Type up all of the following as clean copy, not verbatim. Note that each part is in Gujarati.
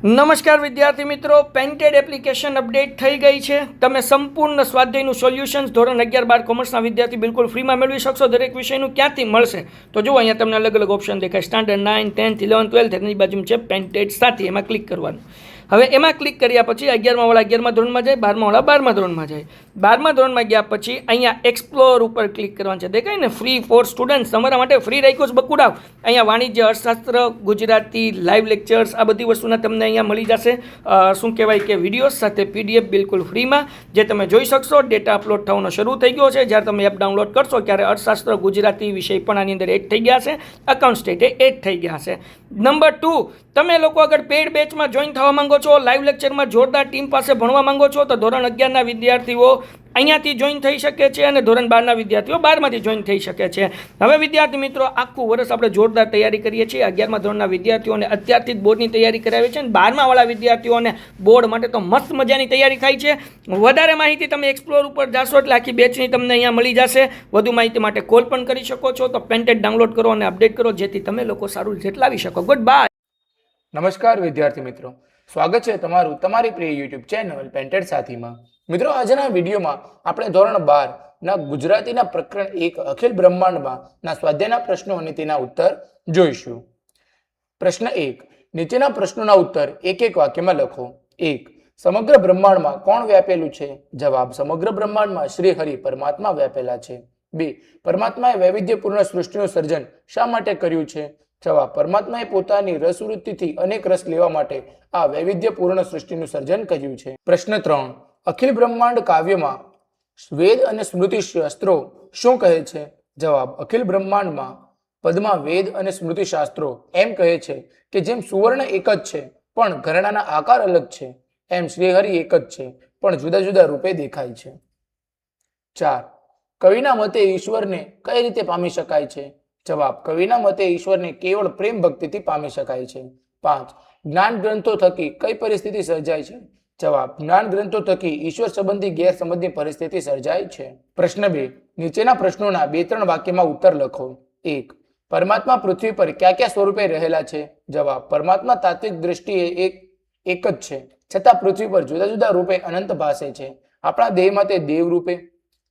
નમસ્કાર વિદ્યાર્થી મિત્રો, પેન્ટેડ એપ્લિકેશન અપડેટ થઈ ગઈ છે. તમે સંપૂર્ણ સ્વાધ્યાયનું સોલ્યુશન્સ ધોરણ 11-12 કોમર્સના વિદ્યાર્થી બિલકુલ ફ્રીમાં મેળવી શકશો. દરેક વિષયનું ક્યાંથી મળશે તો જુઓ, અહીંયા તમને અલગ અલગ ઓપ્શન દેખાય. સ્ટાન્ડર્ડ 9, 10th, 11th, 12th એની બાજુમાં છે પેન્ટેડ સાથી, એમાં ક્લિક કરવાનું. હવે એમાં ક્લિક કર્યા પછી 11મા વાળા 11મા ધોરણમાં જાય, 12મા વાળા 12મા ધોરણમાં જાય. 12મા ધોરણમાં ગયા પછી અહીંયા એક્સપ્લોર ઉપર ક્લિક કરવાનું છે. દેખાય ને, ફ્રી ફોર સ્ટુડન્ટ, તમારા માટે ફ્રી રાખ્યું છે બકુડાવ. અહીંયા વાણિજ્ય, અર્થશાસ્ત્ર, ગુજરાતી, લાઈવ લેક્ચર્સ, આ બધી વસ્તુના તમને અહીંયા મળી જશે. શું કહેવાય કે વિડીયો સાથે PDF બિલકુલ ફ્રીમાં, જે તમે જોઈ શકશો. ડેટા અપલોડ થવાનો શરૂ થઈ ગયો છે. જ્યારે તમે એપ ડાઉનલોડ કરશો ત્યારે અર્થશાસ્ત્ર, ગુજરાતી વિષય પણ આની અંદર એડ થઈ ગયા છે. અકાઉન્ટ સ્ટેટે એડ થઈ ગયા છે. નંબર 2, તમે લોકો અગર પેડ બેચમાં જોઈન થવા માંગો છો, લાઈવ લેક્ચરમાં જોરદાર ટીમ પાસે ભણવા માંગો છો, તો ધોરણ 11ના વિદ્યાર્થીઓ અહીંયાથી જોઈન થઈ શકે છે અને ધોરણ 12ના વિદ્યાર્થીઓ 12માંથી જોઈન થઈ શકે છે. હવે વિદ્યાર્થી મિત્રો, આખું વર્ષ આપણે જોરદાર તૈયારી કરીએ છીએ. 11મા ધોરણના વિદ્યાર્થીઓને અત્યારથી જ બોર્ડની તૈયારી કરાવી છે અને 12મા વાળા વિદ્યાર્થીઓને બોર્ડ માટે તો મસ્ત મજાની તૈયારી થાય છે. વધારે માહિતી તમે એક્સપ્લોર ઉપર જાશો એટલે આખી બેચની તમને અહીંયા મળી જશે. વધુ માહિતી માટે કોલ પણ કરી શકો છો. તો પેન્ટેડ ડાઉનલોડ કરો અને અપડેટ કરો, જેથી તમે લોકો સારું રિઝલ્ટ લાવી શકો. Good bye. નમસ્કાર વિદ્યાર્થી મિત્રો, સ્વાગત છે તમારું તમારી પ્રિય યુટ્યુબ ચેનલ પેન્ટેડ સાથીમાં. મિત્રો, આજના વિડીયોમાં આપણે ધોરણ 12 ના ગુજરાતીના પ્રકરણ 1 અખિલ બ્રહ્માંડમાં ના સ્વાધ્યાયના પ્રશ્નો અને તેના ઉત્તર જોઈશું. પ્રશ્ન 1, નીચેના પ્રશ્નોના ઉત્તર એક એક વાક્યમાં લખો. 1, સમગ્ર બ્રહ્માંડમાં કોણ વ્યાપેલું છે? જવાબ, સમગ્ર બ્રહ્માંડમાં શ્રી હરિ પરમાત્મા વ્યાપેલા છે. 2, પરમાત્માએ વૈવિધ્યપૂર્ણ સૃષ્ટિનું સર્જન શા માટે કર્યું છે? જવાબ, પરમાત્માએ પોતાની રસવૃત્તિથી અનેક રસ લેવા માટે આ વૈવિધ્યપૂર્ણ સૃષ્ટિનું સર્જન કર્યું છે. પ્રશ્ન 3, અખિલ બ્રહ્માંડ કાવ્યમાં વેદ અને સ્મૃતિ શાસ્ત્રો શું કહે છે? જવાબ, અખિલ બ્રહ્માંડમાં પદમાં વેદ અને સ્મૃતિ શાસ્ત્રો એમ કહે છે કે જેમ સુવર્ણ એક જ છે પણ ઘરેણાના આકાર અલગ છે, એમ શ્રીહરિ એક જ છે પણ જુદા જુદા રૂપે દેખાય છે. 4, કવિના મતે ઈશ્વરને કઈ રીતે પામી શકાય છે? જવાબ, કવિના મતે ઈશ્વરને કેવળ પ્રેમ ભક્તિથી પામી શકાય છે. 5, જ્ઞાન ગ્રંથો થકી કઈ પરિસ્થિતિ સર્જાય છે? જવાબ, જ્ઞાન ગ્રંથો થકી ઈશ્વર સંબંધી ગેરસમજની પરિસ્થિતિ સર્જાય છે. પ્રશ્ન 2, નીચેના પ્રશ્નોના 2-3 વાક્યમાં ઉત્તર લખો. 1, પરમાત્મા પૃથ્વી પર કયા કયા સ્વરૂપે રહેલા છે? જવાબ, પરમાત્મા તાત્વિક દ્રષ્ટિએ એક જ છે, છતાં પૃથ્વી પર જુદા જુદા રૂપે અનંત ભાસે છે. આપણા દેહમાં તે દેવ રૂપે,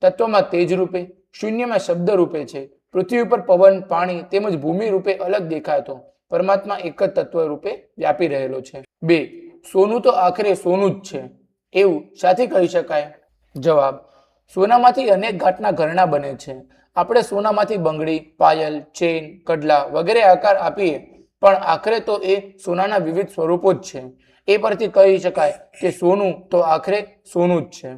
તત્વમાં તેજ રૂપે, શૂન્યમાં શબ્દ રૂપે છે. પૃથ્વી ઉપર પવન, પાણી તેમજ ભૂમિ રૂપે અલગ દેખાતો પરમાત્મા એક જ તત્વ રૂપે વ્યાપી રહેલો છે. 2, સોનું તો આખરે સોનું જ છે એવું શાથી કહી શકાય? જવાબ, સોનામાંથી અનેક ઘાટના ઘરેણાં બને છે. આપણે સોનામાંથી બંગડી, પાયલ, ચેન, કડલા વગેરે આકાર આપીએ પણ આખરે તો એ સોનાના વિવિધ સ્વરૂપો જ છે. એ પરથી કહી શકાય કે સોનું તો આખરે સોનું જ છે.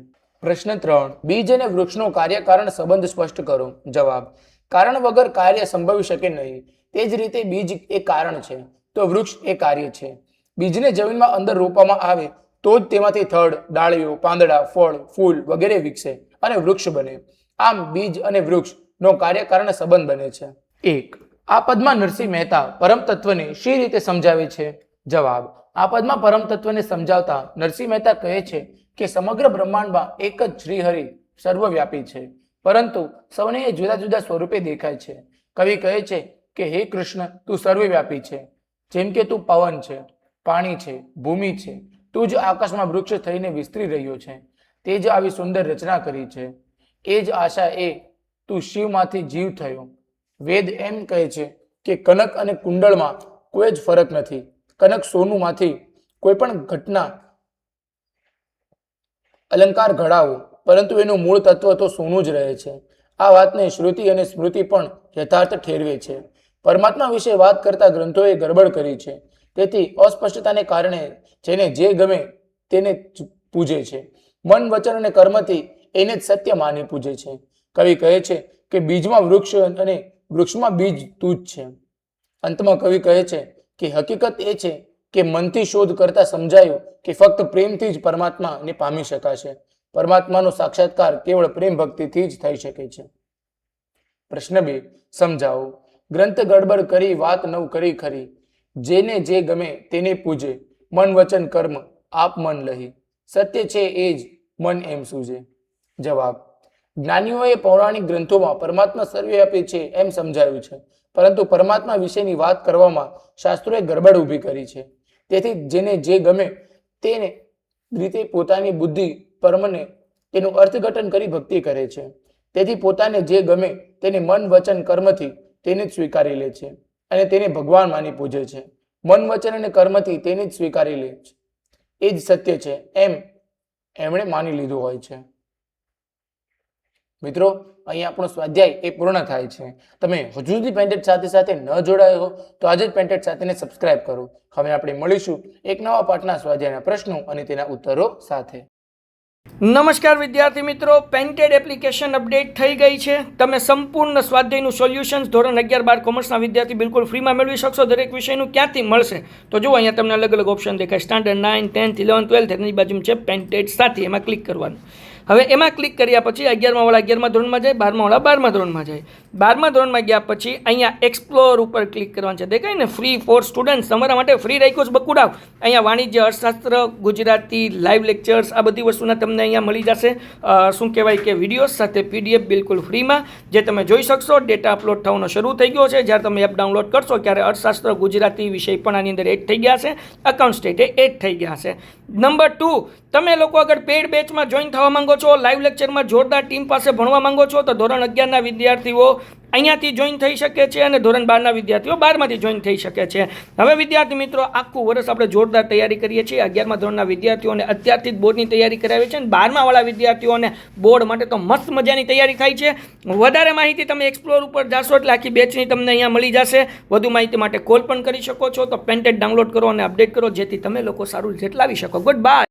પ્રશ્ન 3, બીજ અને વૃક્ષનો કાર્યકારણ સંબંધ સ્પષ્ટ કરો. જવાબ, કારણ વગર કાર્ય સંભવી શકે નહીં. તે જ રીતે બીજ એ કારણ છે તો વૃક્ષ એ કાર્ય છે. બીજને જમીનમાં અંદર રોપવામાં આવે તો જ તેમાંથી થડ, ડાળીઓ, પાંદડા, ફળ, ફૂલ વગેરે વિકસે અને વૃક્ષ બને. આમ બીજ અને વૃક્ષનો કાર્યકારણ સંબંધ બને છે. 1, આ પદમાં નરસિંહ મહેતા પરમ તત્વને શી રીતે સમજાવે છે? જવાબ, આ પદમાં પરમ તત્વને સમજાવતા નરસિંહ મહેતા કહે છે કે સમગ્ર બ્રહ્માંડમાં એક જ શ્રીહરિ સર્વવ્યાપી છે, પરંતુ સૌને એ જુદા જુદા સ્વરૂપે દેખાય છે. કવિ કહે છે કે હે કૃષ્ણ, તું સર્વવ્યાપી છે. જેમ કે તું પવન છે, પાણી છે, ભૂમિ છે, તું જ આકાશમાં વૃક્ષ થઈને વિસ્તરી રહ્યો છે. તે જ આવી સુંદર રચના કરી છે. એ જ આશા એ તું શિવમાંથી જીવ થયો. વેદ એમ કહે છે કે કનક અને કુંડળમાં કોઈ જ ફરક નથી. કનક સોનુમાંથી કોઈ પણ ઘટના અલંકાર ઘડાવો પરંતુ એનું મૂળ તત્વ તો સોનું જ રહે છે. આ વાતને શ્રુતિ અને સ્મૃતિ પણ યથાર્થ ઠેરવે છે. પરમાત્મા વિશે વાત કરતા ગ્રંથોએ ગડબડ કરી છે. તેથી અસ્પષ્ટતાને કારણે જેને જે ગમે તેને પૂજે છે. મન, વચન અને કર્મથી એને જ સત્ય માની પૂજે છે. કવિ કહે છે કે બીજમાં વૃક્ષ અને વૃક્ષમાં બીજ તું જ છે. અંતમાં કવિ કહે છે કે હકીકત એ છે કે મનથી શોધ કરતા સમજાયું કે ફક્ત પ્રેમથી જ પરમાત્માને પામી શકાશે. પરમાત્માનો સાક્ષાત્કાર કેવળ પ્રેમ ભક્તિથી જ થઈ શકે છે. પ્રશ્ન 2, સમજાવો. ગ્રંથ ગડબડ કરી વાત નવ કરી ખરી. જેને જે ગમે તેને પૂજે. મન, વચન, કર્મ આપ મન લહી. સત્ય છે એ જ મન એમ સૂજે. જવાબ, જ્ઞાનીઓએ પૌરાણિક ગ્રંથોમાં પરમાત્મા સર્વવ્યાપી છે એમ સમજાવ્યું છે, પરંતુ પરમાત્મા વિશેની વાત કરવામાં શાસ્ત્રોએ ગડબડ ઊભી કરી છે. તેથી જેને જે ગમે તેને રીતે પોતાની બુદ્ધિ પરમને તેનું અર્થઘટન કરી ભક્તિ કરે છે. તેથી પોતાને જે ગમે તેને મન વચન કર્મથી તેને જ સ્વીકારી લે છે અને તેને ભગવાન માની પૂજે છે. મન વચન અને કર્મથી તેને જ સ્વીકારી લે છે. એ જ સત્ય છે એમ એમણે માની લીધું હોય છે. મિત્રો, અહીં આપણો સ્વાધ્યાય એ પૂર્ણ થાય છે. તમે હજુ સુધી પેન્ટેડ સાથે ન જોડાયો હો તો આજે જ પેન્ટેડ સાથેને સબસ્ક્રાઇબ કરો. હવે આપણે મળીશું એક નવા પાઠના સ્વાધ્યાયના પ્રશ્નો અને તેના ઉત્તરો સાથે. નમસ્કાર વિદ્યાર્થી મિત્રો, પેન્ટેડ એપ્લિકેશન અપડેટ થઈ ગઈ છે. તમે સંપૂર્ણ સ્વાધ્યાયનું સોલ્યુશન્સ ધોરણ 11-12 કોમર્સના વિદ્યાર્થી બિલકુલ ફ્રીમાં મેળવી શકશો. દરેક વિષયનું ક્યાંથી મળશે તો જુઓ, અહીંયા તમને અલગ અલગ ઓપ્શન દેખાય. સ્ટાન્ડર્ડ 9, 10th, 11th, 12th એની બાજુમાં છે પેન્ટેડ સાથી, એમાં ક્લિક કરવાનું. હવે એમાં ક્લિક કર્યા પછી 11મા વાળા 11મા ધોરણમાં જાય, 12મા વાળા 12મા ધોરણમાં જાય. 12મા ધોરણમાં ગયા પછી અહીંયા એક્સપ્લોર ઉપર ક્લિક કરવાનું છે. દેખાય ને, ફ્રી ફોર સ્ટુડન્ટ્સ, તમારા માટે ફ્રી રાખ્યું છે બકુડાવ. અહીંયા વાણિજ્ય, અર્થશાસ્ત્ર, ગુજરાતી, લાઈવ લેક્ચર્સ, આ બધી વસ્તુના તમને અહીંયા મળી જશે. શું કહેવાય કે વિડીયોઝ સાથે PDF બિલકુલ ફ્રીમાં, જે તમે જોઈ શકશો. ડેટા અપલોડ થવાનો શરૂ થઈ ગયો છે. જ્યારે તમે એપ ડાઉનલોડ કરશો ત્યારે અર્થશાસ્ત્ર, ગુજરાતી વિષય પણ આની અંદર એડ થઈ ગયા છે. અકાઉન્ટ સ્ટેટ એડ થઈ ગયા છે. નંબર 2, તમે લોકો અગર પેડ બેચમાં જોઈન થવા માંગો છો, લાઈવ લેક્ચરમાં જોરદાર ટીમ પાસે ભણવા માંગો છો, તો ધોરણ 11ના વિદ્યાર્થીઓ અહીંયાથી જોઈન થઈ શકે છે અને ધોરણ 12ના વિદ્યાર્થીઓ 12માંથી જોઈન થઈ શકે છે. હવે વિદ્યાર્થી મિત્રો, આખું વર્ષ આપણે જોરદાર તૈયારી કરીએ છીએ. 11મા ધોરણના વિદ્યાર્થીઓને અત્યારથી જ બોર્ડની તૈયારી કરાવી છે અને 12મા વાળા વિદ્યાર્થીઓને બોર્ડ માટે તો મસ્ત મજાની તૈયારી થાય છે. વધારે માહિતી તમે એક્સપ્લોર ઉપર જાશો એટલે આખી બેચની તમને અહીંયા મળી જશે. વધુ માહિતી માટે કોલ પણ કરી શકો છો. તો પેન્ટેડ ડાઉનલોડ કરો અને અપડેટ કરો, જેથી તમે લોકો સારું રિઝલ્ટ લાવી શકો. Good bye.